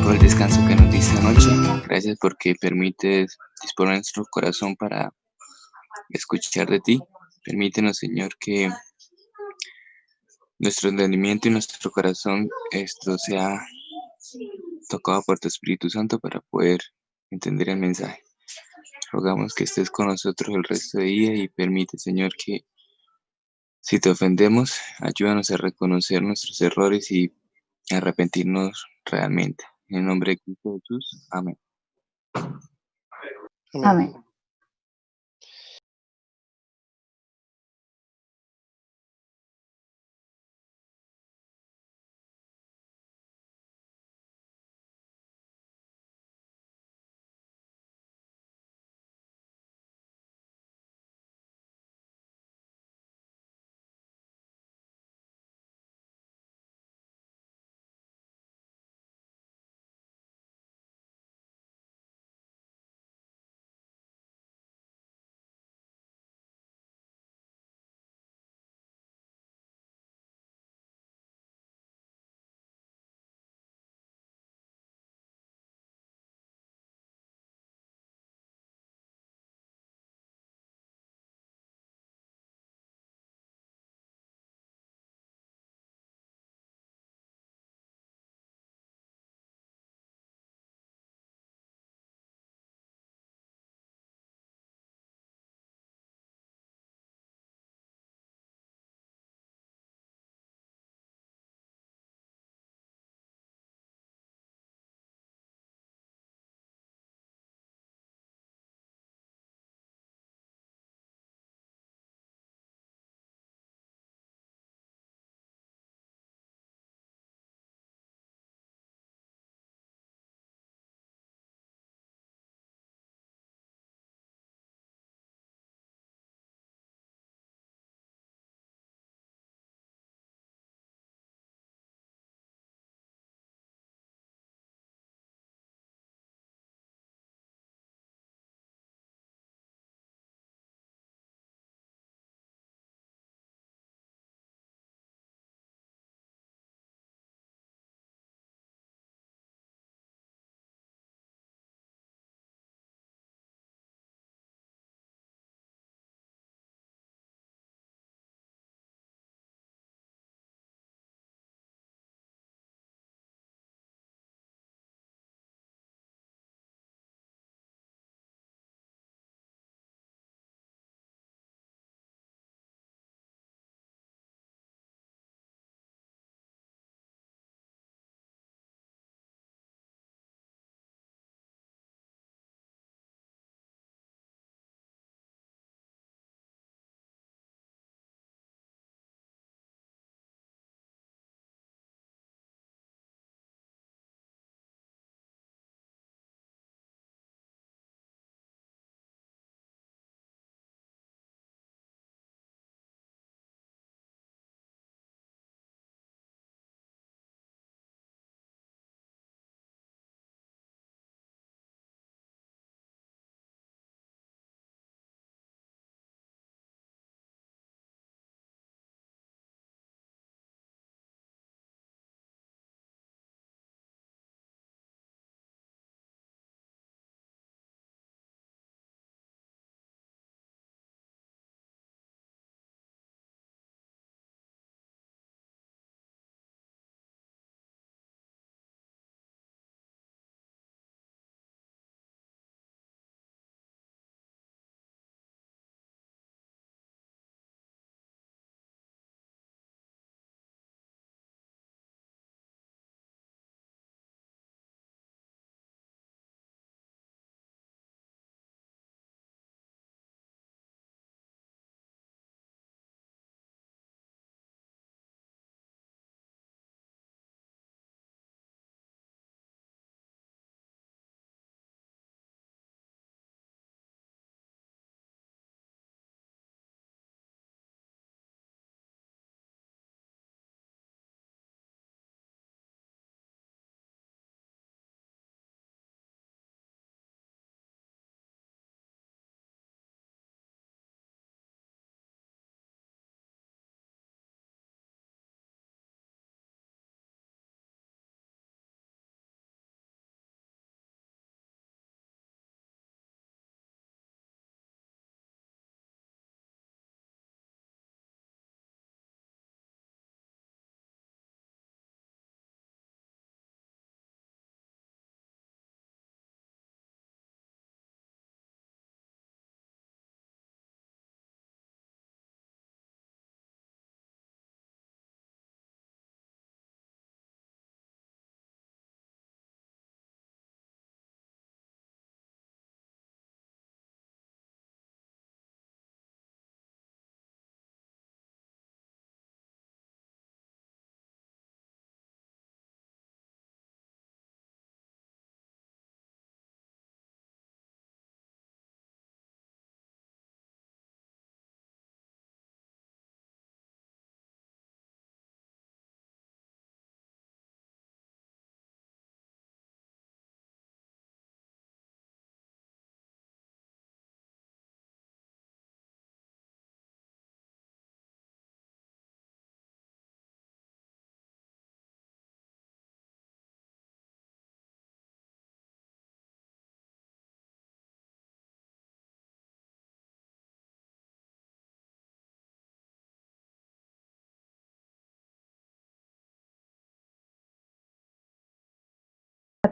por el descanso que nos diste anoche. Gracias porque permites disponer nuestro corazón para escuchar de ti. Permítenos, Señor, que nuestro entendimiento y nuestro corazón esto sea tocado por tu Espíritu Santo para poder entender el mensaje. Rogamos que estés con nosotros el resto del día y permite, Señor, que si te ofendemos, ayúdanos a reconocer nuestros errores y arrepentirnos realmente. En el nombre de Cristo Jesús. Amén. Amén. Amén.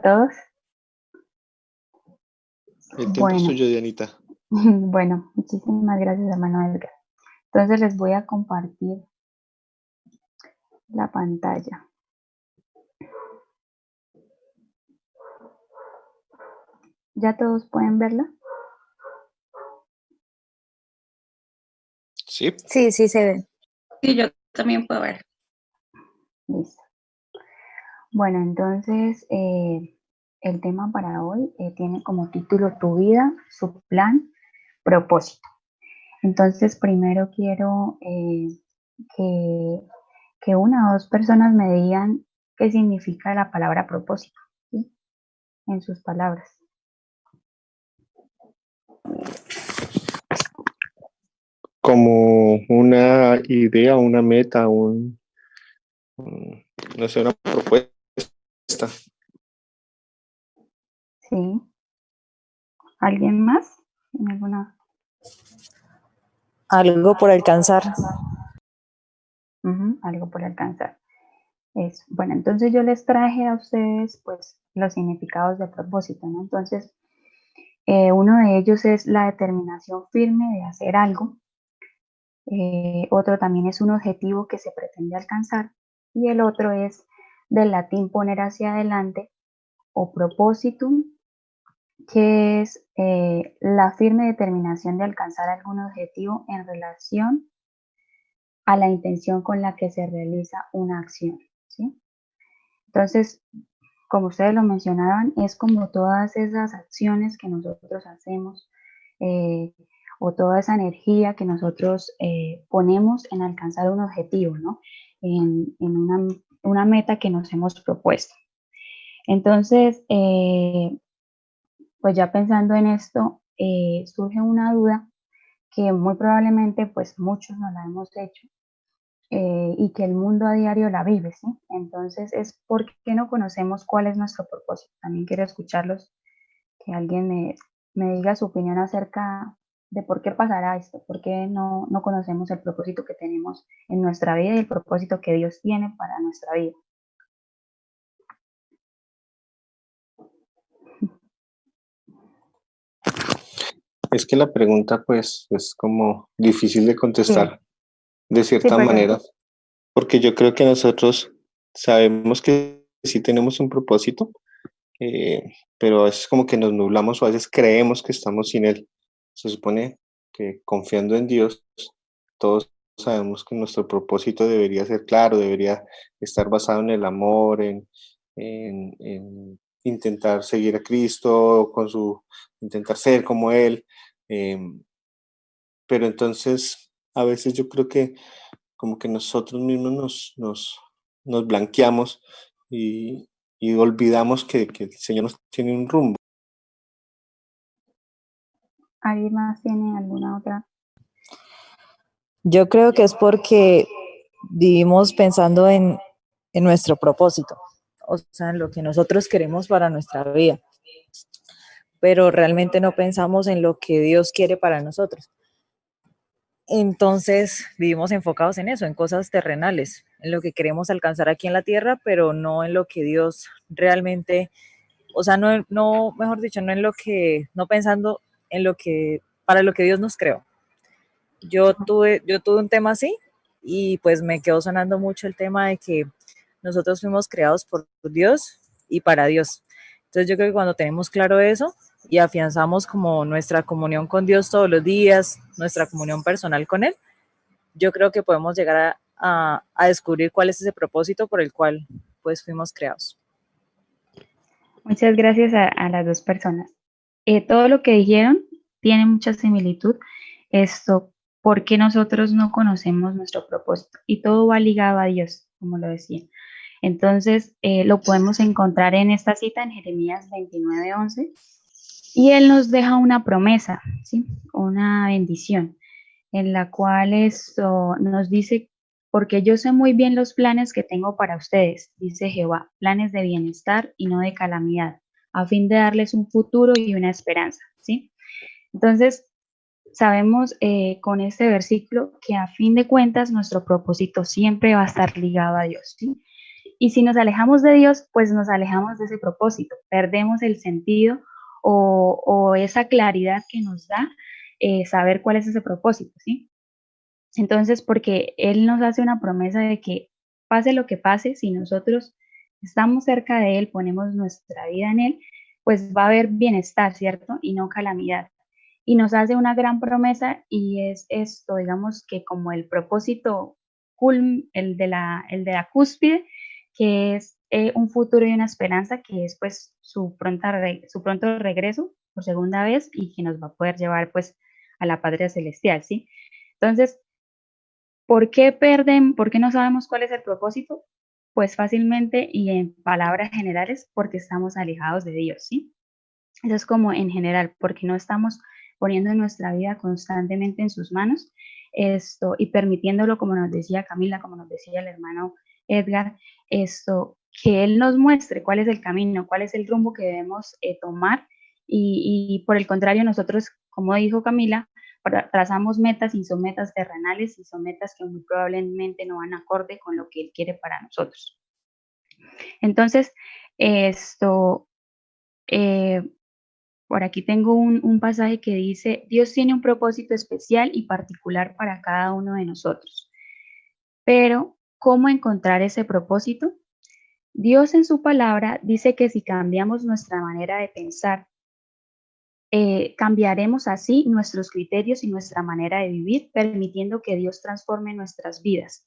todos. El tiempo es tuyo, Dianita. Bueno, muchísimas gracias, hermano Edgar. Entonces les voy a compartir la pantalla. ¿Ya todos pueden verla? Sí. Sí, sí se ve. Sí, yo también puedo ver. Listo. Bueno, entonces el tema para hoy tiene como título Tu vida, su plan, propósito. Entonces primero quiero que una o dos personas me digan qué significa la palabra propósito, ¿sí? En sus palabras. Como una idea, una meta, no sé, una propuesta. Sí. ¿Alguien más? ¿En alguna? Algo por alcanzar. Algo por alcanzar. Eso. Bueno, entonces yo les traje a ustedes pues los significados de propósito, ¿no? Entonces, uno de ellos es la determinación firme de hacer algo. Otro también es un objetivo que se pretende alcanzar. Y el otro es del latín poner hacia adelante o propositum, que es la firme determinación de alcanzar algún objetivo en relación a la intención con la que se realiza una acción, ¿sí? Entonces, como ustedes lo mencionaban, es como todas esas acciones que nosotros hacemos o toda esa energía que nosotros ponemos en alcanzar un objetivo, ¿no? En una meta que nos hemos propuesto. Entonces, pues ya pensando en esto, surge una duda que muy probablemente pues muchos nos la hemos hecho y que el mundo a diario la vive, ¿sí? Entonces es ¿por qué no conocemos cuál es nuestro propósito? También quiero escucharlos, que alguien me diga su opinión acerca de por qué pasará esto, por qué no conocemos el propósito que tenemos en nuestra vida y el propósito que Dios tiene para nuestra vida. Es que la pregunta pues es como difícil de contestar de cierta manera, porque yo creo que nosotros sabemos que sí tenemos un propósito, pero a veces como que nos nublamos o a veces creemos que estamos sin él. Se supone que confiando en Dios, todos sabemos que nuestro propósito debería ser claro, debería estar basado en el amor, en intentar seguir a Cristo, intentar ser como Él. Pero entonces, a veces yo creo que como que nosotros mismos nos blanqueamos y olvidamos que el Señor nos tiene un rumbo. ¿Alguien más tiene alguna otra? Yo creo que es porque vivimos pensando en nuestro propósito, o sea, en lo que nosotros queremos para nuestra vida, pero realmente no pensamos en lo que Dios quiere para nosotros. Entonces vivimos enfocados en eso, en cosas terrenales, en lo que queremos alcanzar aquí en la tierra, pero no en lo que Dios realmente, o sea, mejor dicho, no pensando en lo que, para lo que Dios nos creó. Yo tuve un tema así y pues me quedó sonando mucho el tema de que nosotros fuimos creados por Dios y para Dios. Entonces yo creo que cuando tenemos claro eso y afianzamos como nuestra comunión con Dios todos los días, nuestra comunión personal con Él, yo creo que podemos llegar a descubrir cuál es ese propósito por el cual pues fuimos creados. Muchas gracias a las dos personas. Todo lo que dijeron tiene mucha similitud. Esto, porque nosotros no conocemos nuestro propósito y todo va ligado a Dios, como lo decía. Entonces, lo podemos encontrar en esta cita en Jeremías 29:11 y Él nos deja una promesa, ¿sí? Una bendición en la cual esto nos dice, porque yo sé muy bien los planes que tengo para ustedes, dice Jehová, planes de bienestar y no de calamidad, a fin de darles un futuro y una esperanza, ¿sí? Entonces, sabemos con este versículo que a fin de cuentas nuestro propósito siempre va a estar ligado a Dios, ¿sí? Y si nos alejamos de Dios, pues nos alejamos de ese propósito, perdemos el sentido o esa claridad que nos da saber cuál es ese propósito, ¿sí? Entonces, porque Él nos hace una promesa de que pase lo que pase, si nosotros estamos cerca de Él, ponemos nuestra vida en Él, pues va a haber bienestar, ¿cierto? Y no calamidad. Y nos hace una gran promesa y es esto, digamos que como el propósito el de la cúspide, que es un futuro y una esperanza, que es pues su pronto regreso por segunda vez y que nos va a poder llevar pues a la patria celestial, ¿sí? Entonces, ¿por qué ¿Por qué no sabemos cuál es el propósito? Pues fácilmente y en palabras generales, porque estamos alejados de Dios, ¿sí? Eso es como en general, porque no estamos poniendo nuestra vida constantemente en sus manos y permitiéndolo, como nos decía Camila, como nos decía el hermano Edgar, que Él nos muestre cuál es el camino, cuál es el rumbo que debemos tomar y por el contrario nosotros, como dijo Camila, trazamos metas y son metas terrenales y son metas que muy probablemente no van acorde con lo que Él quiere para nosotros. Entonces, por aquí tengo un pasaje que dice, Dios tiene un propósito especial y particular para cada uno de nosotros. Pero, ¿cómo encontrar ese propósito? Dios en su palabra dice que si cambiamos nuestra manera de pensar, cambiaremos así nuestros criterios y nuestra manera de vivir, permitiendo que Dios transforme nuestras vidas.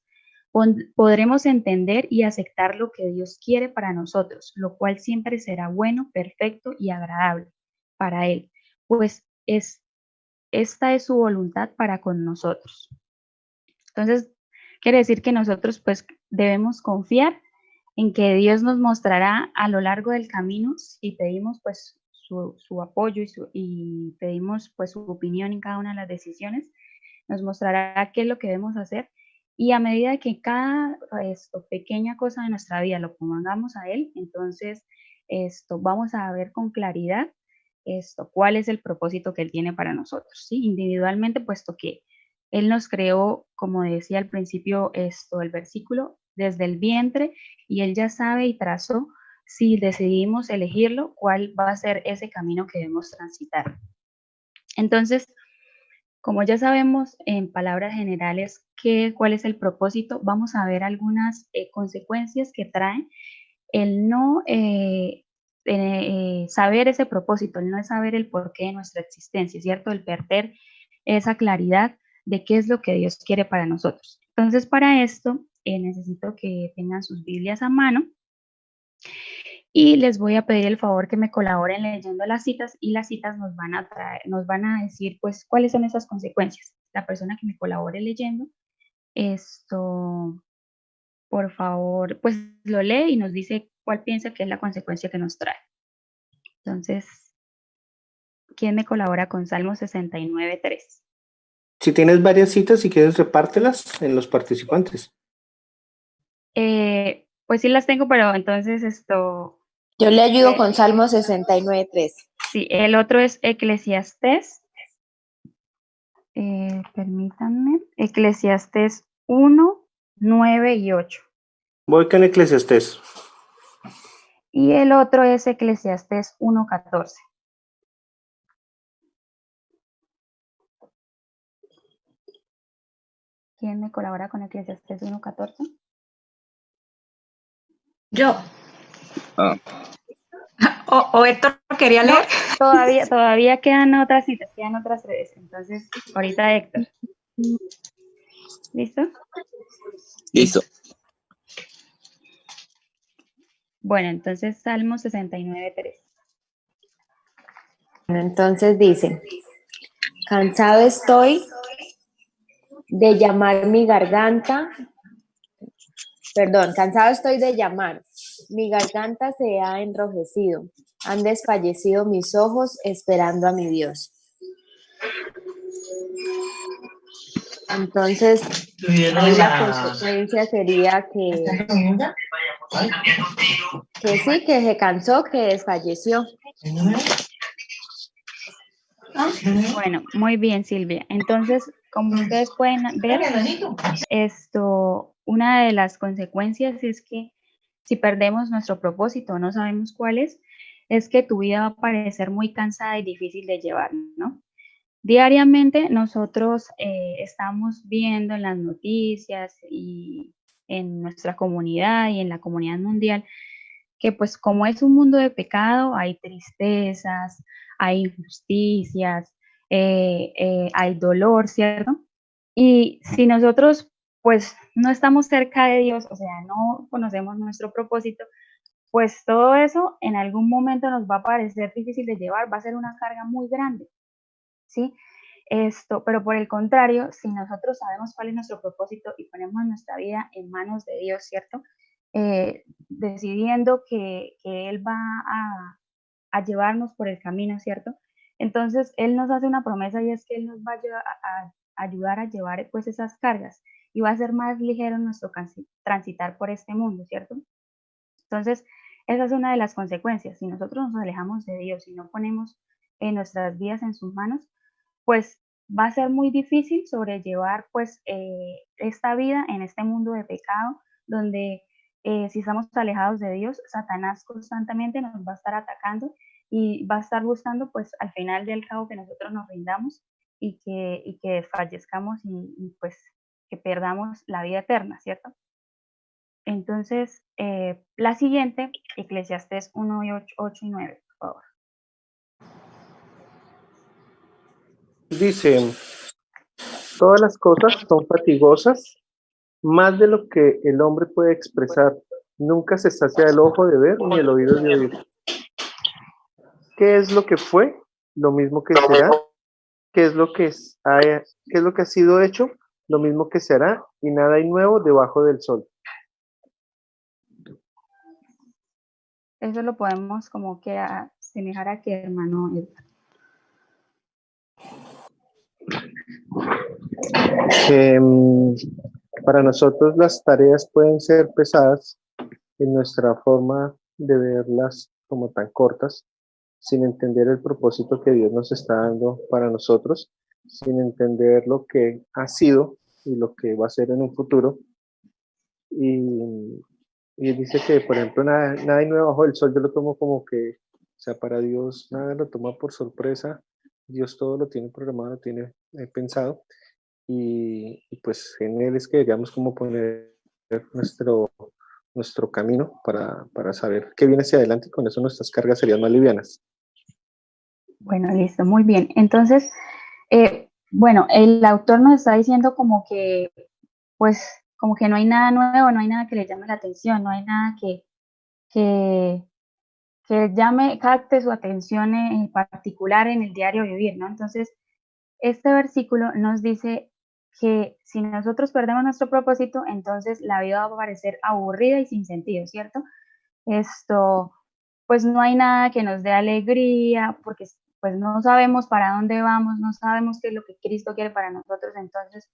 Podremos entender y aceptar lo que Dios quiere para nosotros, lo cual siempre será bueno, perfecto y agradable para Él, pues esta es su voluntad para con nosotros. Entonces, quiere decir que nosotros pues debemos confiar en que Dios nos mostrará a lo largo del camino si pedimos pues su apoyo y pedimos pues su opinión en cada una de las decisiones, nos mostrará qué es lo que debemos hacer y a medida que cada pequeña cosa de nuestra vida lo pongamos a Él, entonces vamos a ver con claridad cuál es el propósito que Él tiene para nosotros, ¿sí? Individualmente, puesto que Él nos creó, como decía al principio el versículo, desde el vientre y Él ya sabe y trazó, si decidimos elegirlo, cuál va a ser ese camino que debemos transitar. Entonces, como ya sabemos en palabras generales cuál es el propósito, vamos a ver algunas consecuencias que trae el no saber ese propósito, el no saber el porqué de nuestra existencia, ¿cierto? El perder esa claridad de qué es lo que Dios quiere para nosotros. Entonces, para esto, necesito que tengan sus Biblias a mano y les voy a pedir el favor que me colaboren leyendo las citas y las citas nos van a decir, pues, cuáles son esas consecuencias. La persona que me colabore leyendo, por favor, pues lo lee y nos dice cuál piensa que es la consecuencia que nos trae. Entonces, ¿quién me colabora con Salmo 69:3? Si tienes varias citas, si quieres, repártelas en los participantes. Pues sí las tengo, pero entonces Yo le ayudo con Salmo 69:3. Sí, el otro es Eclesiastés. Permítanme. Eclesiastés 1, 9 y 8. Voy con Eclesiastés. Y el otro es Eclesiastés 1:14. ¿Quién me colabora con Eclesiastés 1:14? Yo. Ah, O Héctor quería leer. Todavía quedan otras citas, quedan otras redes. Entonces, ahorita Héctor. ¿Listo? listo. Bueno, entonces Salmo 69:3. Entonces dice, cansado estoy de llamar mi garganta, cansado estoy de llamar, mi garganta se ha enrojecido, han desfallecido mis ojos esperando a mi Dios. Entonces, ahí la consecuencia sería que sí, que se cansó, que desfalleció. Bueno, muy bien, Silvia. Entonces, como ustedes pueden ver, una de las consecuencias es que si perdemos nuestro propósito o no sabemos cuál es que tu vida va a parecer muy cansada y difícil de llevar, ¿no? Diariamente nosotros estamos viendo en las noticias y en nuestra comunidad y en la comunidad mundial que pues como es un mundo de pecado, hay tristezas, hay injusticias, hay dolor, ¿cierto? Y si nosotros pues no estamos cerca de Dios, o sea, no conocemos nuestro propósito, pues todo eso en algún momento nos va a parecer difícil de llevar, va a ser una carga muy grande, ¿sí? Pero por el contrario, si nosotros sabemos cuál es nuestro propósito y ponemos nuestra vida en manos de Dios, ¿cierto? Decidiendo que Él va a llevarnos por el camino, ¿cierto? Entonces, Él nos hace una promesa y es que Él nos va a ayudar a llevar pues esas cargas y va a ser más ligero nuestro transitar por este mundo, ¿cierto? Entonces, esa es una de las consecuencias. Si nosotros nos alejamos de Dios y no ponemos nuestras vidas en sus manos, pues va a ser muy difícil sobrellevar pues esta vida en este mundo de pecado, donde si estamos alejados de Dios, Satanás constantemente nos va a estar atacando y va a estar buscando pues al final del cabo que nosotros nos rindamos y que desfallezcamos y pues que perdamos la vida eterna, ¿cierto? Entonces, la siguiente, Eclesiastés 1, 8 y 9, por favor. Dice, todas las cosas son fatigosas, más de lo que el hombre puede expresar. Nunca se sacia el ojo de ver ni el oído de oír. ¿Qué es lo que fue? Lo mismo que será. ¿Qué es lo que qué es lo que ha sido hecho? Lo mismo que se hará, y nada hay nuevo debajo del sol. Eso lo podemos como que asemejar a que, hermano Edgar. Para nosotros las tareas pueden ser pesadas en nuestra forma de verlas como tan cortas, sin entender el propósito que Dios nos está dando para nosotros, sin entender lo que ha sido y lo que va a ser en un futuro. Y dice que, por ejemplo, nada hay nuevo bajo el sol. Yo lo tomo como que, o sea, para Dios nada lo toma por sorpresa. Dios todo lo tiene programado, lo tiene pensado. Y pues en Él es que deberíamos como poner nuestro camino para saber qué viene hacia adelante, y con eso nuestras cargas serían más livianas. Bueno, listo, muy bien. Entonces, bueno, el autor nos está diciendo como que, pues, como que no hay nada nuevo, no hay nada que le llame la atención, no hay nada que, que capte su atención en particular en el diario vivir, ¿no? Entonces, este versículo nos dice que si nosotros perdemos nuestro propósito, entonces la vida va a parecer aburrida y sin sentido, ¿cierto? Pues no hay nada que nos dé alegría, porque pues no sabemos para dónde vamos, no sabemos qué es lo que Cristo quiere para nosotros, entonces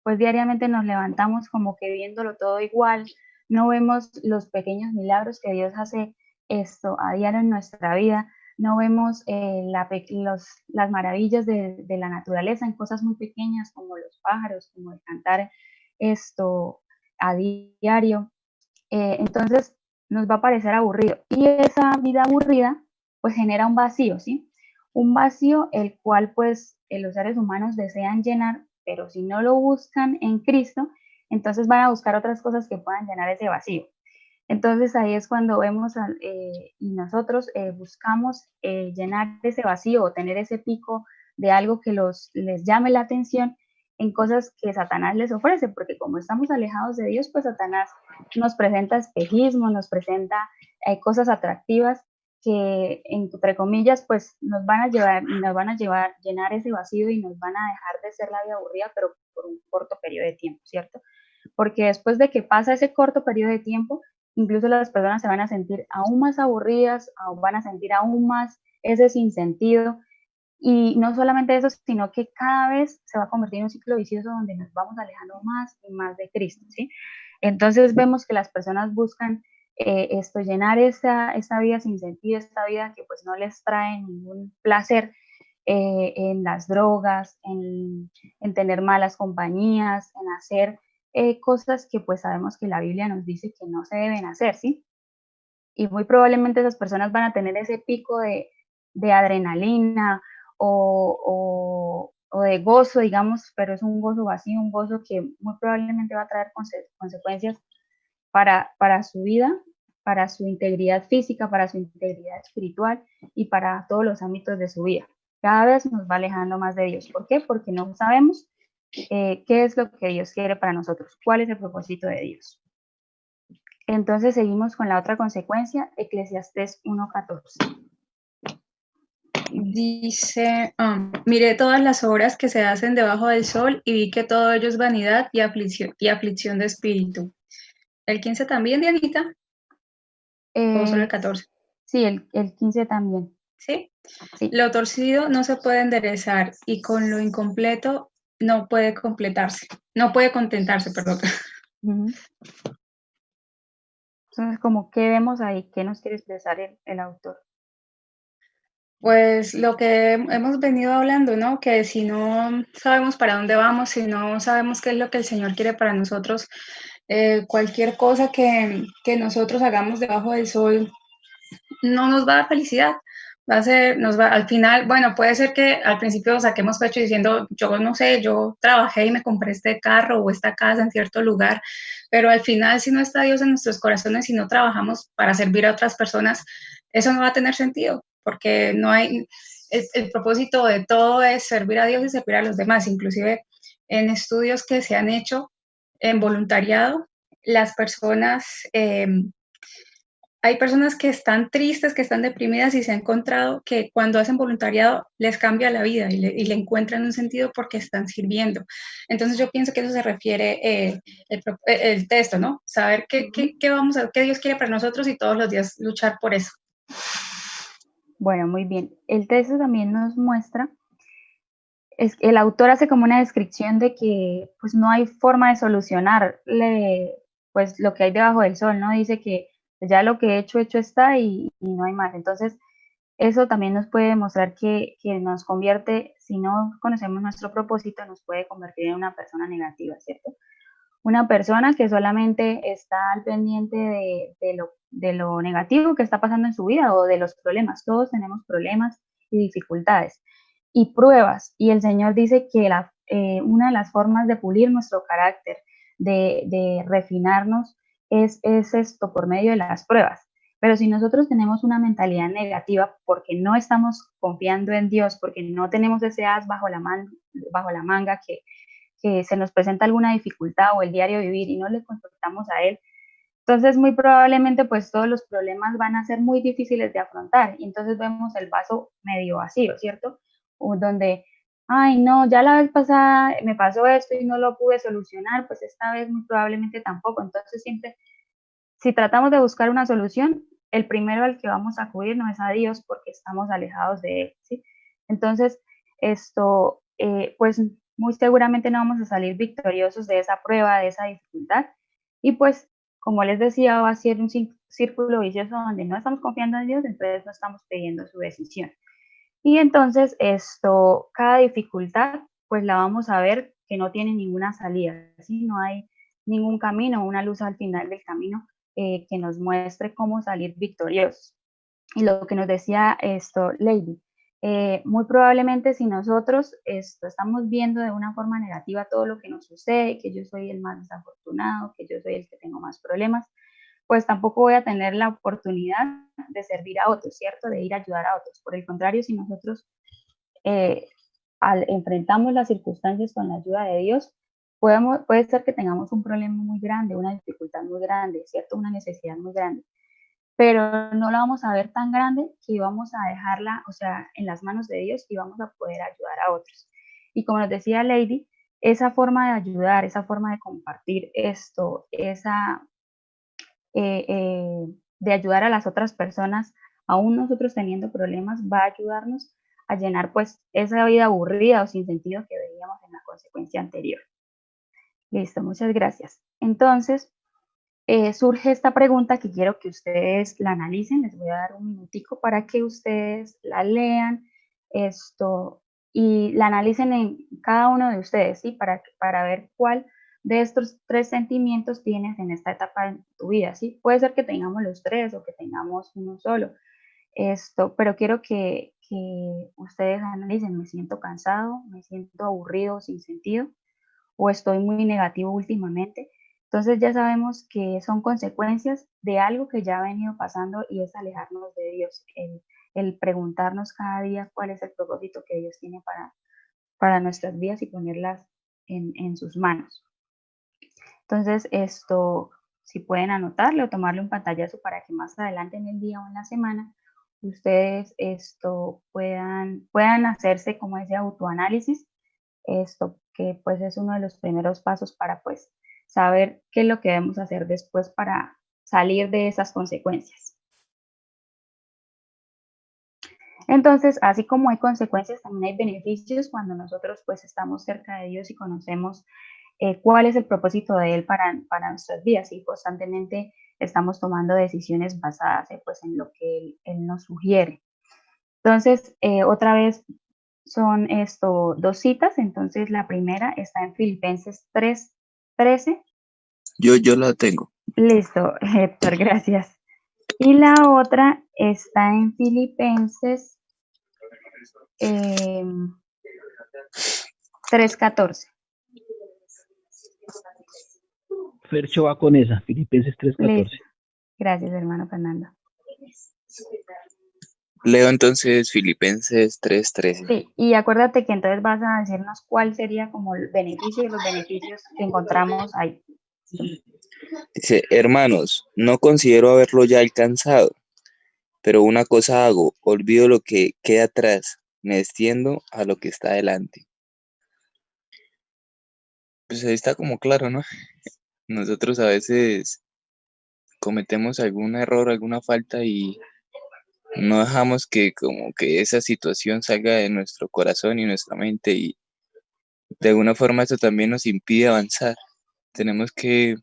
pues diariamente nos levantamos como que viéndolo todo igual, no vemos los pequeños milagros que Dios hace a diario en nuestra vida, no vemos las maravillas de la naturaleza en cosas muy pequeñas como los pájaros, como el cantar a diario. Entonces nos va a parecer aburrido. Y esa vida aburrida pues genera un vacío, ¿sí? Un vacío el cual pues los seres humanos desean llenar, pero si no lo buscan en Cristo, entonces van a buscar otras cosas que puedan llenar ese vacío. Entonces ahí es cuando vemos y nosotros buscamos llenar ese vacío o tener ese pico de algo que les llame la atención en cosas que Satanás les ofrece, porque como estamos alejados de Dios, pues Satanás nos presenta espejismo, nos presenta cosas atractivas que, entre comillas, pues nos van a llevar, llenar ese vacío y nos van a dejar de ser la vida aburrida, pero por un corto periodo de tiempo, ¿cierto? Porque después de que pasa ese corto periodo de tiempo, incluso las personas se van a sentir aún más aburridas, van a sentir aún más ese sinsentido. Y no solamente eso, sino que cada vez se va a convertir en un ciclo vicioso donde nos vamos alejando más y más de Cristo, ¿sí? Entonces vemos que las personas buscan llenar esta vida sin sentido, esta vida que pues no les trae ningún placer en las drogas, en tener malas compañías, en hacer cosas que pues sabemos que la Biblia nos dice que no se deben hacer, ¿sí? Y muy probablemente esas personas van a tener ese pico de adrenalina o de gozo, digamos, pero es un gozo vacío, un gozo que muy probablemente va a traer consecuencias para su vida, para su integridad física, para su integridad espiritual y para todos los ámbitos de su vida. Cada vez nos va alejando más de Dios. ¿Por qué? Porque no sabemos qué es lo que Dios quiere para nosotros, cuál es el propósito de Dios. Entonces seguimos con la otra consecuencia, Eclesiastés 1:14. Dice, miré todas las obras que se hacen debajo del sol y vi que todo ello es vanidad y aflicción de espíritu. ¿El 15 también, Dianita? ¿O solo el 14? Sí, el 15 también. ¿Sí? Sí. Lo torcido no se puede enderezar y con lo incompleto no puede completarse. No puede contentarse, perdón. Entonces, como, ¿qué vemos ahí? ¿Qué nos quiere expresar el autor? Pues lo que hemos venido hablando, ¿no? Que si no sabemos para dónde vamos, si no sabemos qué es lo que el Señor quiere para nosotros, cualquier cosa que nosotros hagamos debajo del sol no nos va a dar felicidad. Al final, bueno, puede ser que al principio saquemos pecho diciendo, yo no sé, yo trabajé y me compré este carro o esta casa en cierto lugar, pero al final, si no está Dios en nuestros corazones y no trabajamos para servir a otras personas, eso no va a tener sentido, porque no hay, el propósito de todo es servir a Dios y servir a los demás. Inclusive en estudios que se han hecho en voluntariado, las personas hay personas que están tristes, que están deprimidas y se ha encontrado que cuando hacen voluntariado les cambia la vida y le encuentran un sentido porque están sirviendo. Entonces yo pienso que eso se refiere el texto, ¿no? Saber qué Dios quiere para nosotros y todos los días luchar por eso. Bueno, muy bien. El texto también nos muestra, el autor hace como una descripción de que pues no hay forma de solucionarle pues lo que hay debajo del sol, ¿no? Dice que ya lo que he hecho está y no hay más. Entonces, eso también nos puede demostrar que nos convierte, si no conocemos nuestro propósito, nos puede convertir en una persona negativa, ¿cierto? Una persona que solamente está al pendiente de lo negativo que está pasando en su vida o de los problemas. Todos tenemos problemas y dificultades y pruebas. Y el Señor dice que una de las formas de pulir nuestro carácter, de refinarnos, es esto por medio de las pruebas. Pero si nosotros tenemos una mentalidad negativa porque no estamos confiando en Dios, porque no tenemos ese as bajo la manga que se nos presenta alguna dificultad o el diario vivir y no le consultamos a Él, entonces muy probablemente pues todos los problemas van a ser muy difíciles de afrontar y entonces vemos el vaso medio vacío, ¿cierto? O donde, ay no, ya la vez pasada me pasó esto y no lo pude solucionar, pues esta vez muy probablemente tampoco. Entonces siempre, si tratamos de buscar una solución, el primero al que vamos a acudir no es a Dios porque estamos alejados de Él, ¿sí? Entonces, esto, pues muy seguramente no vamos a salir victoriosos de esa prueba, de esa dificultad. Y pues, como les decía, va a ser un círculo vicioso donde no estamos confiando en Dios, entonces no estamos pidiendo su decisión. Y entonces, cada dificultad, pues la vamos a ver que no tiene ninguna salida, ¿sí? No hay ningún camino, una luz al final del camino que nos muestre cómo salir victoriosos. Y lo que nos decía Lady, muy probablemente si nosotros estamos viendo de una forma negativa todo lo que nos sucede, que yo soy el más desafortunado, que yo soy el que tengo más problemas, pues tampoco voy a tener la oportunidad de servir a otros, ¿cierto? De ir a ayudar a otros. Por el contrario, si nosotros enfrentamos las circunstancias con la ayuda de Dios, puede ser que tengamos un problema muy grande, una dificultad muy grande, ¿cierto? Una necesidad muy grande, pero no la vamos a ver tan grande que vamos a dejarla, o sea, en las manos de Dios y vamos a poder ayudar a otros. Y como nos decía Lady, esa forma de ayudar, esa forma de compartir de ayudar a las otras personas, aún nosotros teniendo problemas, va a ayudarnos a llenar pues esa vida aburrida o sin sentido que veíamos en la consecuencia anterior. Listo, muchas gracias. Entonces, surge esta pregunta que quiero que ustedes la analicen. Les voy a dar un minutico para que ustedes la lean y la analicen en cada uno de ustedes, ¿sí? Para ver cuál de estos tres sentimientos tienes en esta etapa de tu vida, ¿sí? Puede ser que tengamos los tres o que tengamos uno solo, pero quiero que ustedes analicen, me siento cansado, me siento aburrido, sin sentido, o estoy muy negativo últimamente. Entonces ya sabemos que son consecuencias de algo que ya ha venido pasando y es alejarnos de Dios, el preguntarnos cada día cuál es el propósito que Dios tiene para nuestras vidas y ponerlas en sus manos. Entonces si pueden anotarle o tomarle un pantallazo para que más adelante en el día o en la semana ustedes puedan hacerse como ese autoanálisis, que pues es uno de los primeros pasos para pues saber qué es lo que debemos hacer después para salir de esas consecuencias. Entonces, así como hay consecuencias, también hay beneficios cuando nosotros pues estamos cerca de Dios y conocemos cuál es el propósito de Él para nuestras vidas y constantemente estamos tomando decisiones basadas pues, en lo que Él nos sugiere. Entonces, otra vez son dos citas. Entonces, la primera está en Filipenses 3:13. Yo la tengo. Listo, Héctor, gracias. Y la otra está en Filipenses 3:14. Fercho va con esa, Filipenses 3:14. Listo. Gracias, hermano Fernando. Leo entonces Filipenses 3:13. Sí, y acuérdate que entonces vas a decirnos cuál sería como el beneficio y los beneficios que encontramos ahí. Dice, hermanos, no considero haberlo ya alcanzado, pero una cosa hago, olvido lo que queda atrás, me extiendo a lo que está delante. Pues ahí está como claro, ¿no? Nosotros a veces cometemos algún error, alguna falta y no dejamos que como que esa situación salga de nuestro corazón y nuestra mente y de alguna forma eso también nos impide avanzar. Tenemos que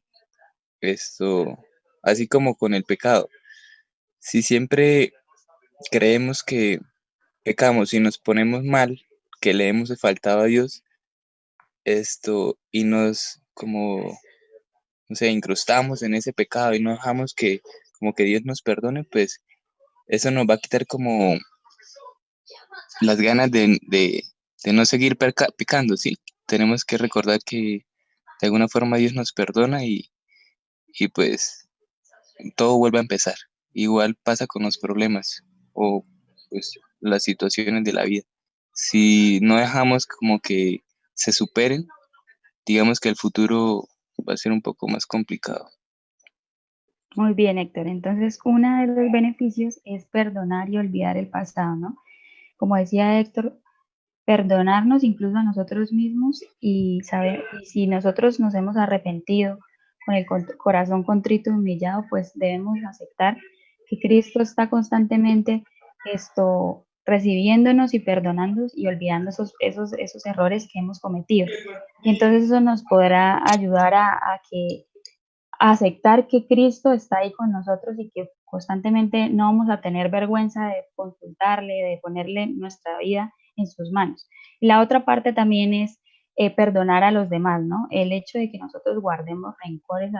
así como con el pecado, si siempre creemos que pecamos y nos ponemos mal, que le hemos faltado a Dios, y nos como, no sé, incrustamos en ese pecado y no dejamos que como que Dios nos perdone, pues eso nos va a quitar como las ganas de no seguir pecando, ¿sí? Tenemos que recordar que de alguna forma Dios nos perdona y pues todo vuelve a empezar. Igual pasa con los problemas o pues las situaciones de la vida. Si no dejamos como que se superen, digamos que el futuro va a ser un poco más complicado. Muy bien, Héctor. Entonces, uno de los beneficios es perdonar y olvidar el pasado, ¿no? Como decía Héctor, perdonarnos incluso a nosotros mismos y saber, y si nosotros nos hemos arrepentido con el corazón contrito y humillado, pues debemos aceptar que Cristo está constantemente recibiéndonos y perdonándonos y olvidando esos errores que hemos cometido. Y entonces eso nos podrá ayudar a aceptar que Cristo está ahí con nosotros y que constantemente no vamos a tener vergüenza de consultarle, de ponerle nuestra vida en sus manos. Y la otra parte también es perdonar a los demás, ¿no? El hecho de que nosotros guardemos rencores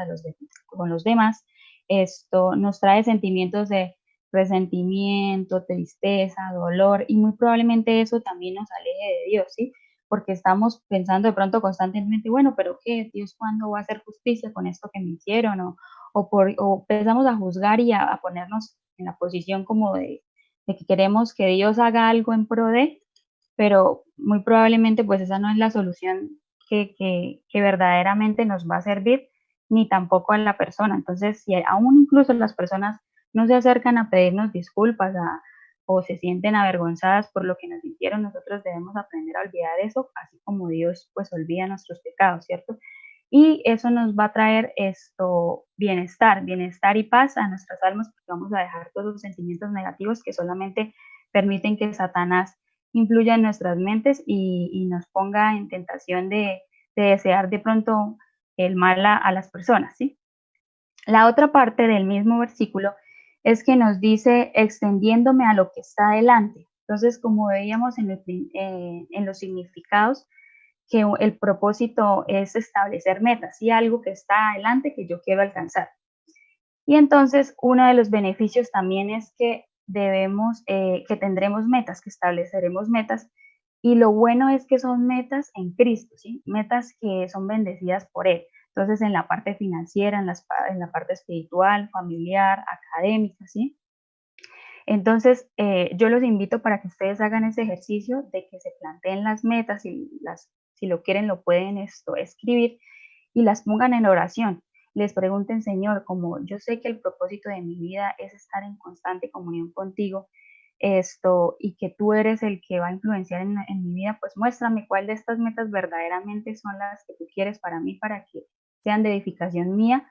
con los demás, esto nos trae sentimientos de resentimiento, tristeza, dolor, y muy probablemente eso también nos aleje de Dios, ¿sí? Porque estamos pensando de pronto constantemente, bueno, pero ¿qué? Dios, ¿cuándo va a hacer justicia con esto que me hicieron? O empezamos a juzgar y a ponernos en la posición como de que queremos que Dios haga algo en pro de, pero muy probablemente pues esa no es la solución que verdaderamente nos va a servir, ni tampoco a la persona. Entonces, si aún incluso las personas no se acercan a pedirnos disculpas, o se sienten avergonzadas por lo que nos hicieron, nosotros debemos aprender a olvidar eso, así como Dios pues olvida nuestros pecados, ¿cierto? Y eso nos va a traer bienestar y paz a nuestras almas, porque vamos a dejar todos los sentimientos negativos que solamente permiten que Satanás influya en nuestras mentes y nos ponga en tentación de desear de pronto el mal a las personas, ¿sí? La otra parte del mismo versículo es que nos dice extendiéndome a lo que está adelante. Entonces, como veíamos en los significados, que el propósito es establecer metas y algo que está adelante que yo quiero alcanzar. Y entonces uno de los beneficios también es que que tendremos metas, que estableceremos metas. Y lo bueno es que son metas en Cristo, ¿sí? Metas que son bendecidas por Él. Entonces, en la parte financiera, en la parte espiritual, familiar, académica, ¿sí? Entonces, yo los invito para que ustedes hagan ese ejercicio de que se planteen las metas y si lo quieren, lo pueden escribir y las pongan en oración. Les pregunten, Señor, como yo sé que el propósito de mi vida es estar en constante comunión contigo, y que tú eres el que va a influenciar en mi vida, pues muéstrame cuál de estas metas verdaderamente son las que tú quieres para mí, para que sean de edificación mía,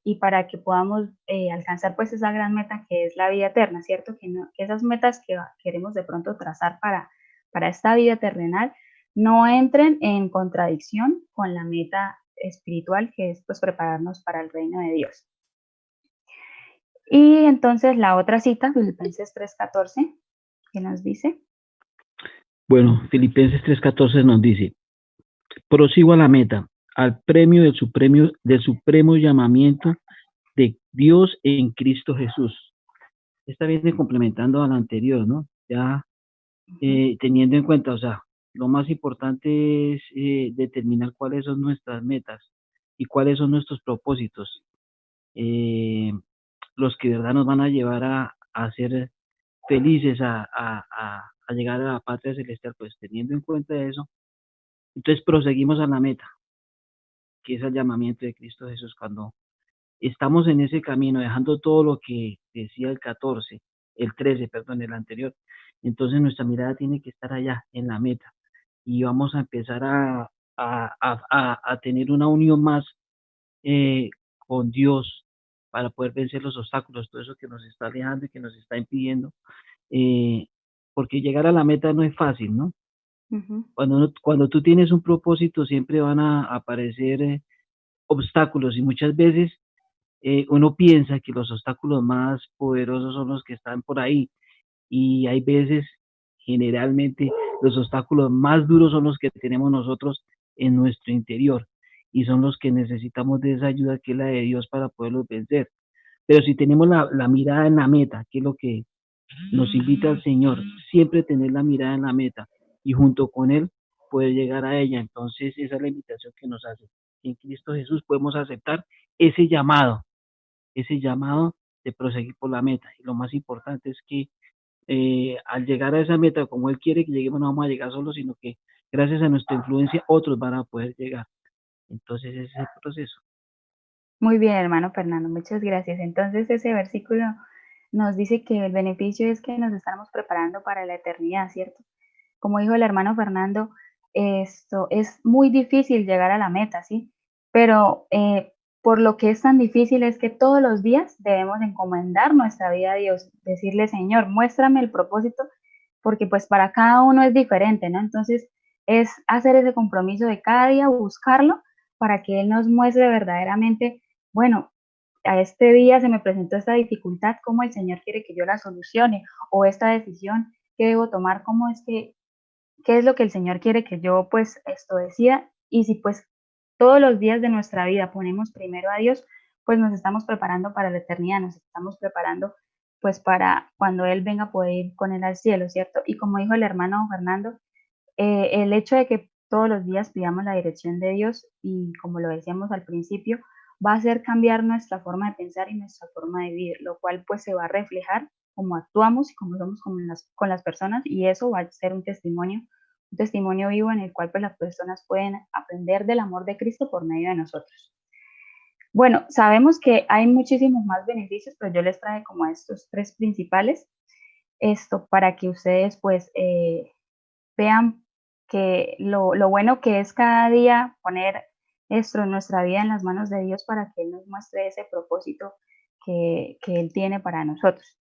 y para que podamos alcanzar pues esa gran meta que es la vida eterna, ¿cierto? Que esas metas que queremos de pronto trazar para esta vida terrenal no entren en contradicción con la meta espiritual, que es pues prepararnos para el reino de Dios. Y entonces la otra cita, Filipenses 3:14, ¿qué nos dice? Bueno, Filipenses 3:14 nos dice, prosigo a la meta, al premio del supremo llamamiento de Dios en Cristo Jesús. Esta viene complementando a la anterior, ¿no? Ya teniendo en cuenta, o sea, lo más importante es determinar cuáles son nuestras metas y cuáles son nuestros propósitos, los que de verdad nos van a llevar a ser felices, a llegar a la patria celestial. Pues teniendo en cuenta eso, entonces proseguimos a la meta, que es el llamamiento de Cristo Jesús. Cuando estamos en ese camino, dejando todo lo que decía el 13, perdón, el anterior, entonces nuestra mirada tiene que estar allá, en la meta, y vamos a empezar a tener una unión más con Dios para poder vencer los obstáculos, todo eso que nos está alejando y que nos está impidiendo, porque llegar a la meta no es fácil, ¿no? Uh-huh. Cuando tú tienes un propósito, siempre van a aparecer obstáculos, y muchas veces uno piensa que los obstáculos más poderosos son los que están por ahí, y hay veces, generalmente, los obstáculos más duros son los que tenemos nosotros en nuestro interior, y son los que necesitamos de esa ayuda que es la de Dios para poderlos vencer. Pero si tenemos la mirada en la meta, que es lo que nos invita el Señor, siempre tener la mirada en la meta y junto con Él poder llegar a ella. Entonces esa es la invitación que nos hace. En Cristo Jesús podemos aceptar ese llamado de proseguir por la meta. Y lo más importante es que al llegar a esa meta, como Él quiere que lleguemos, no vamos a llegar solos, sino que gracias a nuestra influencia otros van a poder llegar. Entonces ese es el proceso. Muy bien, hermano Fernando, muchas gracias. Entonces ese versículo nos dice que el beneficio es que nos estamos preparando para la eternidad, ¿cierto? Como dijo el hermano Fernando, esto es muy difícil llegar a la meta, ¿sí? Pero por lo que es tan difícil es que todos los días debemos encomendar nuestra vida a Dios, decirle, Señor, muéstrame el propósito, porque pues para cada uno es diferente, ¿no? Entonces es hacer ese compromiso de cada día, buscarlo, para que Él nos muestre verdaderamente, bueno, a este día se me presentó esta dificultad, ¿cómo el Señor quiere que yo la solucione? O esta decisión que debo tomar, ¿cómo es qué es lo que el Señor quiere que yo pues decida? Y si pues todos los días de nuestra vida ponemos primero a Dios, pues nos estamos preparando para la eternidad, nos estamos preparando pues para cuando Él venga a poder ir con Él al cielo, ¿cierto? Y como dijo el hermano Fernando, el hecho de que todos los días pidamos la dirección de Dios y como lo decíamos al principio, va a hacer cambiar nuestra forma de pensar y nuestra forma de vivir, lo cual pues se va a reflejar cómo actuamos y cómo somos con las personas, y eso va a ser un testimonio vivo en el cual pues las personas pueden aprender del amor de Cristo por medio de nosotros. Bueno, sabemos que hay muchísimos más beneficios, pero yo les traje como estos tres principales, para que ustedes pues vean que lo bueno que es cada día poner nuestra vida en las manos de Dios para que Él nos muestre ese propósito que Él tiene para nosotros.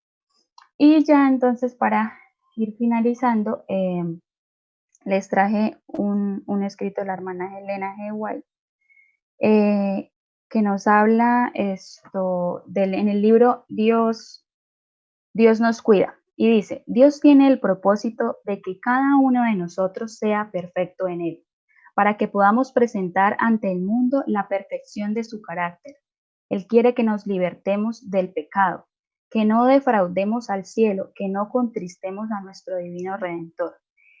Y ya entonces para ir finalizando, les traje un escrito de la hermana Elena G. White, que nos habla en el libro Dios nos cuida. Y dice, Dios tiene el propósito de que cada uno de nosotros sea perfecto en Él. para que podamos presentar ante el mundo la perfección de su carácter. Él quiere que nos libertemos del pecado, que no defraudemos al cielo, que no contristemos a nuestro divino Redentor.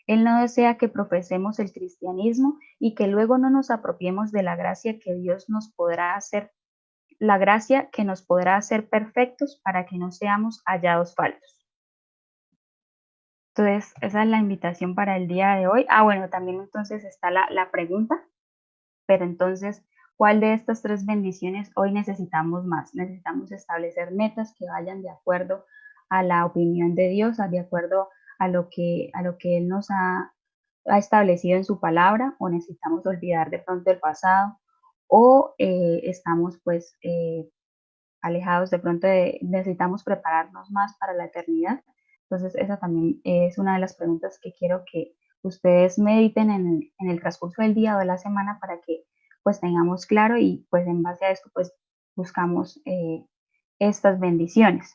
Él no desea que profesemos el cristianismo y que luego no nos apropiemos de la gracia que Dios nos podrá hacer, la gracia que nos podrá hacer perfectos para que no seamos hallados faltos. Entonces, esa es la invitación para el día de hoy. Bueno, también entonces está la pregunta, pero entonces, ¿cuál de estas 3 bendiciones hoy necesitamos más? Necesitamos establecer metas que vayan de acuerdo a la opinión de Dios, de acuerdo a lo que Él nos ha establecido en su palabra, o necesitamos olvidar de pronto el pasado, o estamos pues alejados de pronto necesitamos prepararnos más para la eternidad. Entonces, esa también es una de las preguntas que quiero que ustedes mediten en el transcurso del día o de la semana para que pues tengamos claro y pues en base a esto pues buscamos estas bendiciones.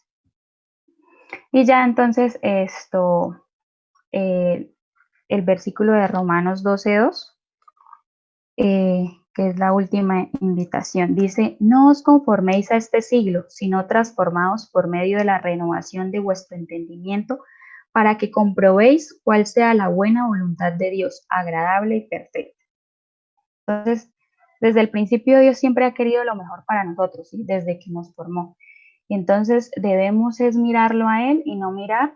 Y ya entonces el versículo de Romanos 12:2, que es la última invitación, dice: no os conforméis a este siglo, sino transformaos por medio de la renovación de vuestro entendimiento, para que comprobéis cuál sea la buena voluntad de Dios, agradable y perfecta. Entonces, desde el principio Dios siempre ha querido lo mejor para nosotros, ¿sí? Desde que nos formó. Y entonces debemos es mirarlo a Él y no mirar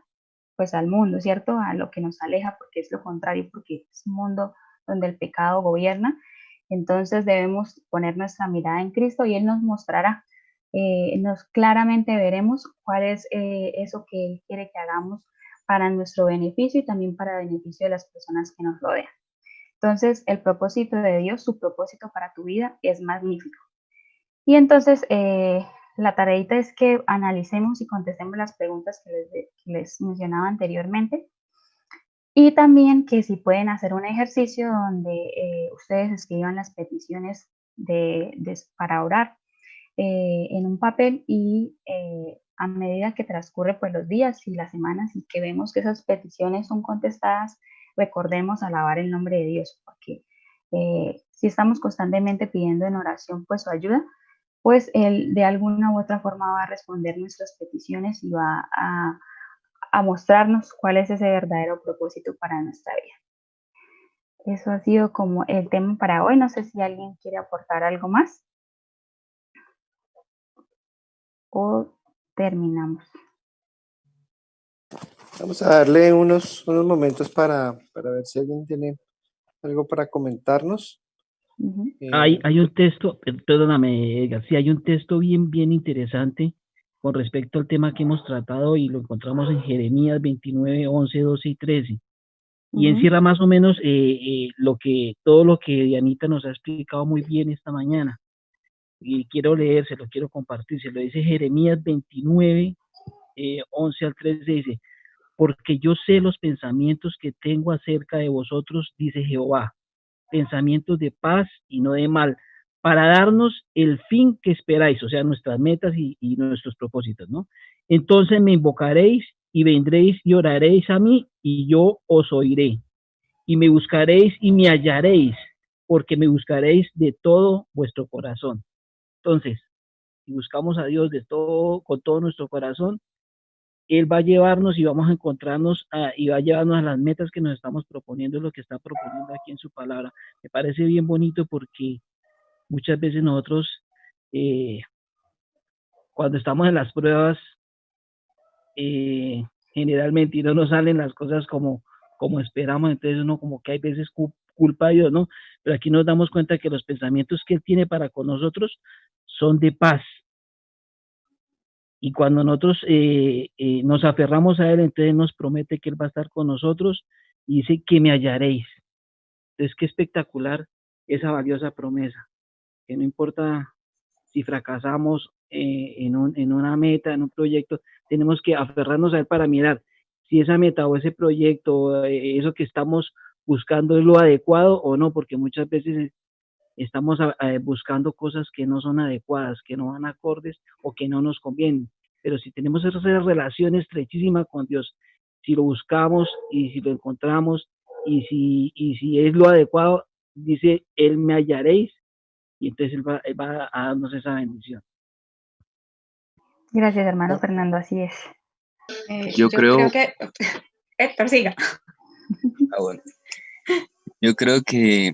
pues al mundo, ¿cierto? A lo que nos aleja, porque es lo contrario, porque es un mundo donde el pecado gobierna. Entonces debemos poner nuestra mirada en Cristo y Él nos mostrará, nos claramente veremos cuál es eso que Él quiere que hagamos para nuestro beneficio y también para el beneficio de las personas que nos rodean. Entonces, el propósito de Dios, su propósito para tu vida es magnífico. Y entonces, la tareita es que analicemos y contestemos las preguntas que les mencionaba anteriormente. Y también que si pueden hacer un ejercicio donde ustedes escriban las peticiones para orar en un papel y a medida que transcurre pues, los días y las semanas y que vemos que esas peticiones son contestadas, recordemos alabar el nombre de Dios, porque si estamos constantemente pidiendo en oración pues su ayuda, pues Él de alguna u otra forma va a responder nuestras peticiones y va a mostrarnos cuál es ese verdadero propósito para nuestra vida. Eso ha sido como el tema para hoy. No sé si alguien quiere aportar algo más. O terminamos. Vamos a darle unos momentos para ver si alguien tiene algo para comentarnos. Hay un texto, perdóname, García, hay un texto bien interesante con respecto al tema que hemos tratado y lo encontramos en Jeremías 29, 11, 12 y 13. Y encierra más o menos todo lo que Dianita nos ha explicado muy bien esta mañana. Y quiero leérselo, quiero compartírselo. Dice Jeremías 29, 11 al 13, dice: porque yo sé los pensamientos que tengo acerca de vosotros, dice Jehová, pensamientos de paz y no de mal, para darnos el fin que esperáis, o sea, nuestras metas y nuestros propósitos, ¿no? Entonces me invocaréis y vendréis y oraréis a mí y yo os oiré. Y me buscaréis y me hallaréis, porque me buscaréis de todo vuestro corazón. Entonces, si buscamos a Dios con todo nuestro corazón, Él va a llevarnos y vamos a encontrarnos y va a llevarnos a las metas que nos estamos proponiendo, lo que está proponiendo aquí en su palabra. Me parece bien bonito porque muchas veces nosotros, cuando estamos en las pruebas, generalmente no nos salen las cosas como esperamos, entonces uno como que hay veces culpa a Dios, ¿no? Pero aquí nos damos cuenta que los pensamientos que Él tiene para con nosotros son de paz. Y cuando nosotros nos aferramos a Él, entonces nos promete que Él va a estar con nosotros y dice que me hallaréis. Entonces, qué espectacular esa valiosa promesa, que no importa si fracasamos en una meta, en un proyecto, tenemos que aferrarnos a Él para mirar si esa meta o ese proyecto, eso que estamos buscando es lo adecuado o no, porque muchas veces estamos buscando cosas que no son adecuadas, que no van acordes o que no nos convienen. Pero si tenemos esa relación estrechísima con Dios, si lo buscamos y si lo encontramos y si es lo adecuado, dice, Él me hallaréis, y entonces Él va a darnos esa bendición. Gracias, hermano Fernando, así es. Yo Yo creo creo, que... Héctor, siga. bueno, yo creo que,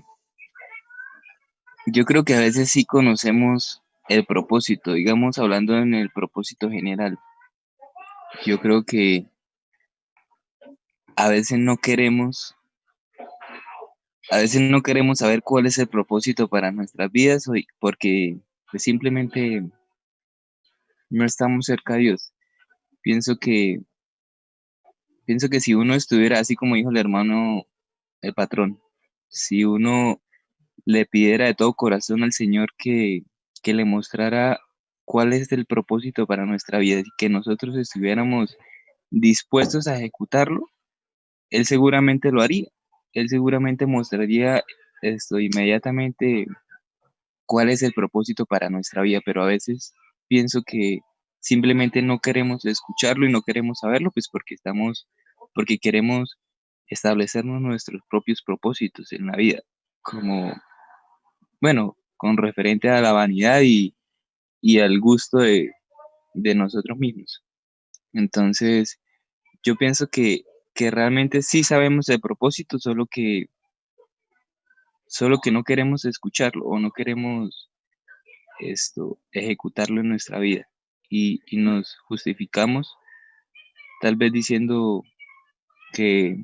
yo creo que a veces sí conocemos el propósito, digamos, hablando en el propósito general. Yo creo que a veces no queremos, a veces no queremos saber cuál es el propósito para nuestras vidas porque pues, simplemente no estamos cerca de Dios. Pienso que, pienso que si uno estuviera así como dijo el hermano, el patrón, si uno le pidiera de todo corazón al Señor que le mostrara cuál es el propósito para nuestra vida y que nosotros estuviéramos dispuestos a ejecutarlo, Él seguramente lo haría. Él seguramente mostraría esto inmediatamente cuál es el propósito para nuestra vida, pero a veces pienso que simplemente no queremos escucharlo y no queremos saberlo, pues porque queremos establecernos nuestros propios propósitos en la vida, como, bueno, con referente a la vanidad y al gusto de nosotros mismos. Entonces, yo pienso que realmente sí sabemos el propósito, solo que no queremos escucharlo o no queremos ejecutarlo en nuestra vida. Y nos justificamos tal vez diciendo que,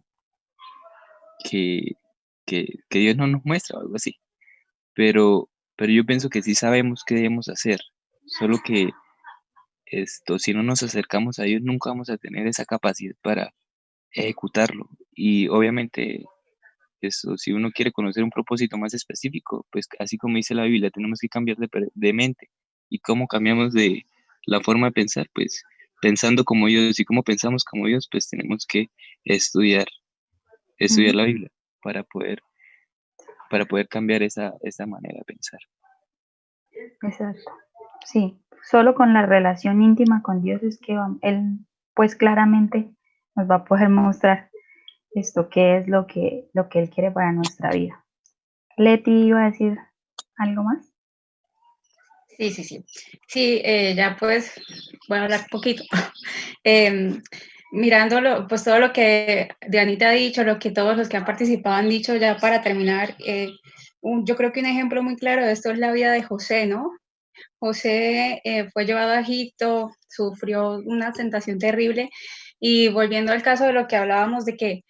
que, que Dios no nos muestra o algo así. Pero yo pienso que sí sabemos qué debemos hacer, solo que si no nos acercamos a Dios nunca vamos a tener esa capacidad para ejecutarlo. Y obviamente si uno quiere conocer un propósito más específico, pues así como dice la Biblia, tenemos que cambiar de mente. ¿Y cómo cambiamos de la forma de pensar? Pues pensando como Dios y cómo pensamos como Dios, pues tenemos que estudiar, estudiar la Biblia para poder, para poder cambiar esa manera de pensar. Exacto. Sí, solo con la relación íntima con Dios es que Él, pues claramente nos va a poder mostrar esto, qué es lo que Él quiere para nuestra vida. Leti iba a decir algo más. Sí, sí, sí. Sí, ya pues voy a hablar poquito. Em, Mirándolo, pues todo lo que Dianita ha dicho, lo que todos los que han participado han dicho, ya para terminar, yo creo que un ejemplo muy claro de esto es la vida de José, ¿no? José fue llevado a Egipto, sufrió una tentación terrible y volviendo al caso de lo que hablábamos de que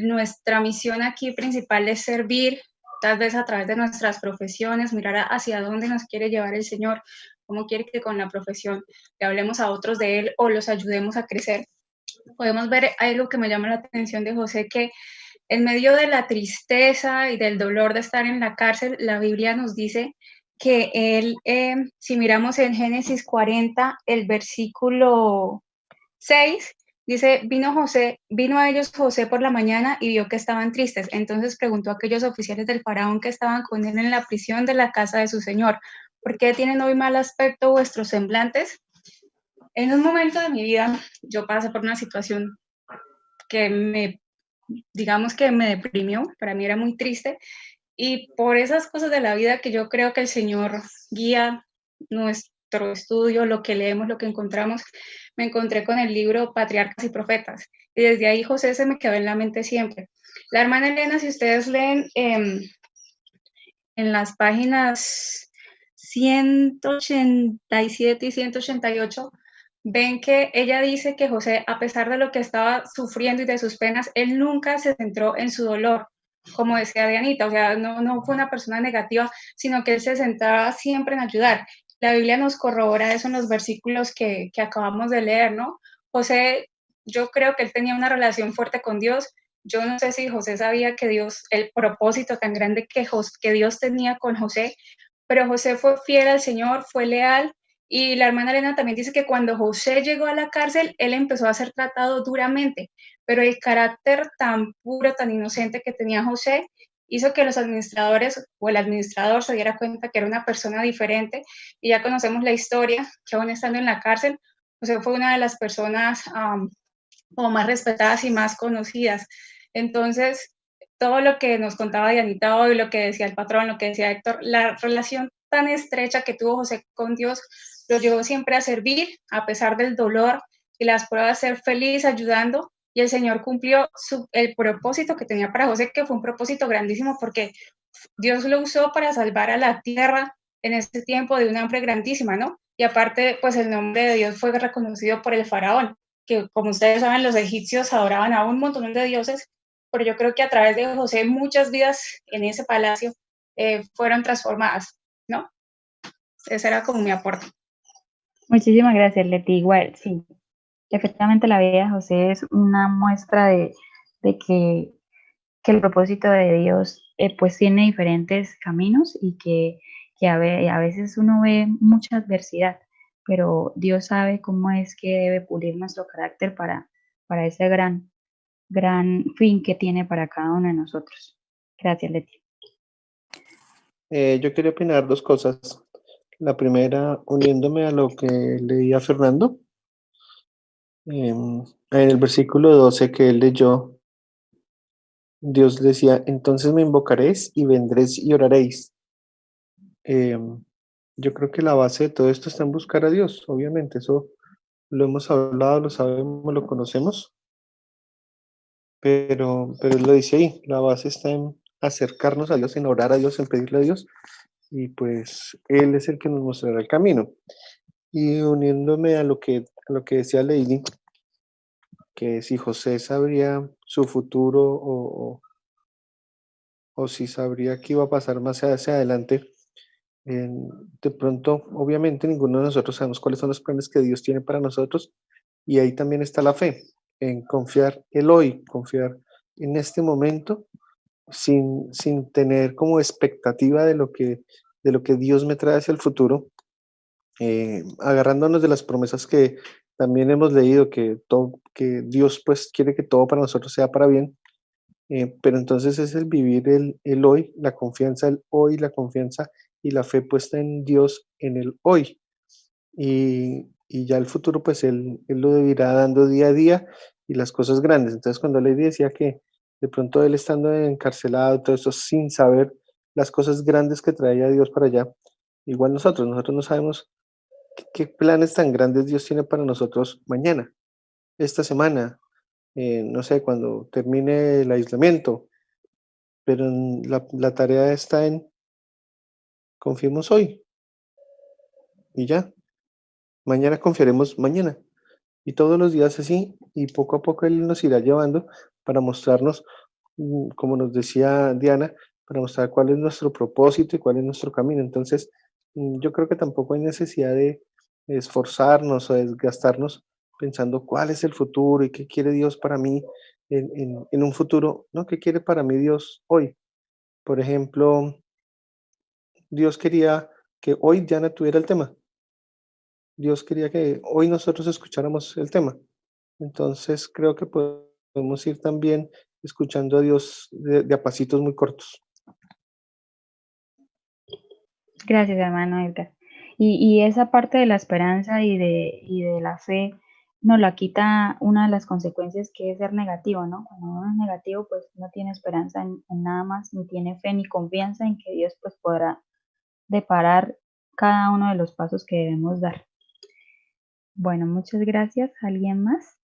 nuestra misión aquí principal es servir, tal vez a través de nuestras profesiones, mirar hacia dónde nos quiere llevar el Señor, cómo quiere que con la profesión le hablemos a otros de Él o los ayudemos a crecer. Podemos ver algo que me llama la atención de José, que en medio de la tristeza y del dolor de estar en la cárcel, la Biblia nos dice que él, si miramos en Génesis 40, el versículo 6, dice, vino a ellos José por la mañana y vio que estaban tristes. Entonces preguntó a aquellos oficiales del faraón que estaban con él en la prisión de la casa de su señor, ¿por qué tienen hoy mal aspecto vuestros semblantes? En un momento de mi vida, yo pasé por una situación que digamos que me deprimió, para mí era muy triste, y por esas cosas de la vida que yo creo que el Señor guía nuestro estudio, lo que leemos, lo que encontramos, me encontré con el libro Patriarcas y Profetas, y desde ahí José se me quedó en la mente siempre. La hermana Elena, si ustedes leen en las páginas 187 y 188, ven que ella dice que José, a pesar de lo que estaba sufriendo y de sus penas, él nunca se centró en su dolor, como decía Dianita, o sea, no fue una persona negativa, sino que él se centraba siempre en ayudar. La Biblia nos corrobora eso en los versículos que acabamos de leer, ¿no? José, yo creo que él tenía una relación fuerte con Dios. Yo no sé si José sabía que Dios, el propósito tan grande que Dios tenía con José, pero José fue fiel al Señor, fue leal. Y la hermana Elena también dice que cuando José llegó a la cárcel, él empezó a ser tratado duramente, pero el carácter tan puro, tan inocente que tenía José hizo que los administradores o el administrador se diera cuenta que era una persona diferente. Y ya conocemos la historia, que aún estando en la cárcel, José fue una de las personas como más respetadas y más conocidas. Entonces, todo lo que nos contaba Dianita hoy, lo que decía el patrón, lo que decía Héctor, la relación tan estrecha que tuvo José con Dios lo llevó siempre a servir, a pesar del dolor y las pruebas, ser feliz ayudando, y el Señor cumplió el propósito que tenía para José, que fue un propósito grandísimo, porque Dios lo usó para salvar a la tierra en ese tiempo de una hambre grandísima, ¿no? Y aparte, pues el nombre de Dios fue reconocido por el faraón, que como ustedes saben, los egipcios adoraban a un montón de dioses, pero yo creo que a través de José muchas vidas en ese palacio fueron transformadas, ¿no? Ese era como mi aporte. Muchísimas gracias, Leti. Igual, sí. Efectivamente, la vida de José es una muestra de que el propósito de Dios pues tiene diferentes caminos y que a veces uno ve mucha adversidad, pero Dios sabe cómo es que debe pulir nuestro carácter para ese gran fin que tiene para cada uno de nosotros. Gracias, Leti. Yo quería opinar dos cosas. La primera, uniéndome a lo que leía Fernando, en el versículo 12 que él leyó, Dios decía, entonces me invocaréis y vendréis y oraréis. Yo creo que la base de todo esto está en buscar a Dios, obviamente, eso lo hemos hablado, lo sabemos, lo conocemos, pero él lo dice ahí, la base está en acercarnos a Dios, en orar a Dios, en pedirle a Dios, y pues Él es el que nos mostrará el camino. Y uniéndome a lo que decía Lady, que si José sabría su futuro o si sabría qué iba a pasar más hacia adelante, de pronto, obviamente, ninguno de nosotros sabemos cuáles son los planes que Dios tiene para nosotros, y ahí también está la fe, en confiar el hoy, confiar en este momento, sin tener como expectativa de lo que Dios me trae hacia el futuro, agarrándonos de las promesas que también hemos leído, que Dios pues quiere que todo para nosotros sea para bien, pero entonces es el vivir el hoy, la confianza el hoy, la confianza y la fe puesta en Dios en el hoy. Y ya el futuro pues él lo irá dando día a día y las cosas grandes. Entonces cuando Lady decía que de pronto él estando encarcelado, todo eso sin saber las cosas grandes que traía Dios para allá, igual nosotros no sabemos qué planes tan grandes Dios tiene para nosotros mañana, esta semana, no sé, cuando termine el aislamiento, pero la tarea está en confiemos hoy y ya, mañana confiaremos mañana y todos los días así y poco a poco Él nos irá llevando para mostrarnos, como nos decía Diana, para mostrar cuál es nuestro propósito y cuál es nuestro camino. Entonces, yo creo que tampoco hay necesidad de esforzarnos o desgastarnos pensando cuál es el futuro y qué quiere Dios para mí en un futuro, ¿no? ¿Qué quiere para mí Dios hoy? Por ejemplo, Dios quería que hoy Diana tuviera el tema. Dios quería que hoy nosotros escucháramos el tema. Entonces creo que podemos ir también escuchando a Dios de a pasitos muy cortos. Gracias, hermano Edgar. Y esa parte de la esperanza y de la fe nos la quita una de las consecuencias, que es ser negativo, ¿no? Cuando uno es negativo, pues no tiene esperanza en nada más, ni tiene fe ni confianza en que Dios pues podrá deparar cada uno de los pasos que debemos dar. Bueno, muchas gracias. ¿Alguien más?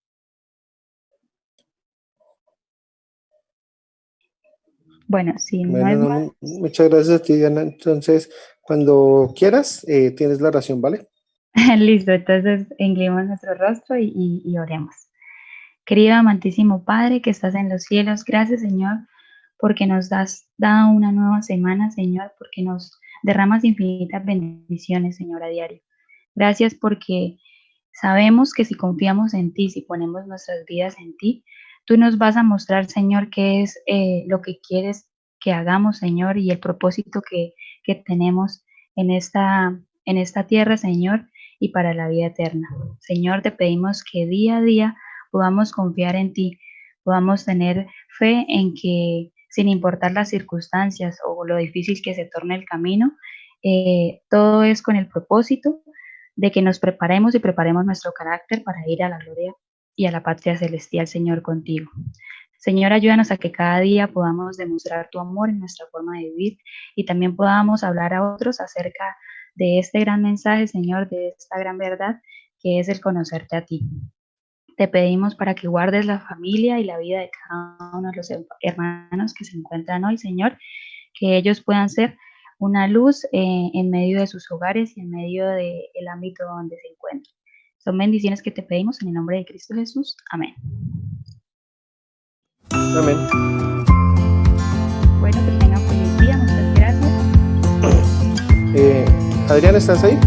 Bueno, si no es más, Muchas gracias a ti, Diana. Entonces, cuando quieras, tienes la oración, ¿vale? listo, entonces inclinemos nuestro rostro y oremos. Querido amantísimo Padre que estás en los cielos, gracias Señor porque nos has dado una nueva semana, Señor, porque nos derramas infinitas bendiciones, Señor, a diario. Gracias porque sabemos que si confiamos en ti, si ponemos nuestras vidas en ti, tú nos vas a mostrar, Señor, qué es lo que quieres que hagamos, Señor, y el propósito que tenemos en esta tierra, Señor, y para la vida eterna. Señor, te pedimos que día a día podamos confiar en ti, podamos tener fe en que sin importar las circunstancias o lo difícil que se torne el camino, todo es con el propósito de que nos preparemos y preparemos nuestro carácter para ir a la gloria y a la patria celestial, Señor, contigo. Señor, ayúdanos a que cada día podamos demostrar tu amor en nuestra forma de vivir y también podamos hablar a otros acerca de este gran mensaje, Señor, de esta gran verdad que es el conocerte a ti. Te pedimos para que guardes la familia y la vida de cada uno de los hermanos que se encuentran hoy, Señor, que ellos puedan ser una luz en medio de sus hogares y en medio del ámbito donde se encuentran. Son bendiciones que te pedimos en el nombre de Cristo Jesús. Amén. Amén. Bueno, que tengan feliz día. Muchas gracias. Adrián, ¿estás ahí?